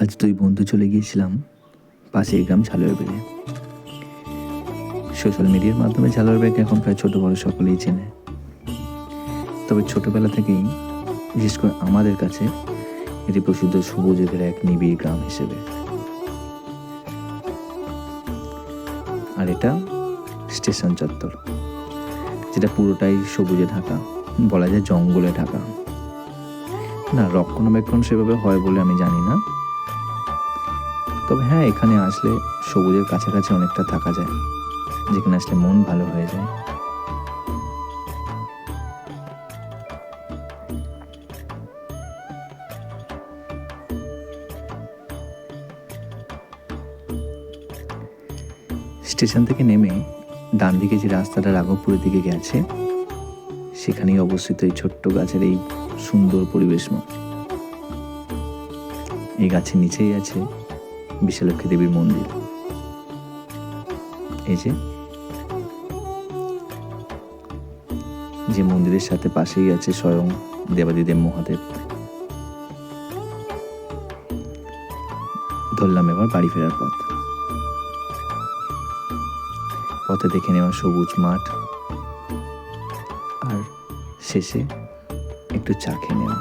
আজ 2 বন্ধু চলে গিয়েছিলাম পাশের গ্রাম ঝালুয়াবেড়ে। সোশ্যাল মিডিয়ার মাধ্যমে ঝালুয়াবেড়েকে এখন প্রায় ছোট বড় সকলেই চেনে। তবে ছোটবেলা থেকেই বিশেষ করে আমাদের কাছে এটি প্রসিদ্ধ সবুজেদের এক নিবিড় গ্রাম হিসেবে। আর এটা স্টেশন চত্বর, যেটা পুরোটাই সবুজে ঢাকা, বলা যায় জঙ্গলে ঢাকা। না, রক্ষণাবেক্ষণ সেভাবে হয় বলে আমি জানি না, তবে হ্যাঁ, এখানে আসলে সবুজের কাছাকাছি অনেকটা থাকা যায়, যেখানে আসলে মন ভালো হয়ে যায়। স্টেশন থেকে নেমে ডান দিকে যে রাস্তাটা রাঘবপুরের দিকে গেছে, সেখানেই অবস্থিত এই ছোট্ট গাছের এই সুন্দর পরিবেশময়। এই গাছের নিচেই আছে বিশালক্ষী দেবীর মন্দির। এই যে মন্দিরের সাথে পাশেই আছে স্বয়ং দেবাদিদেব মহাদেব। ধরলাম এবার বাড়ি ফেরার পথে দেখে নেওয়া সবুজ মাঠ, আর শেষে একটু চা খেয়ে নেওয়া।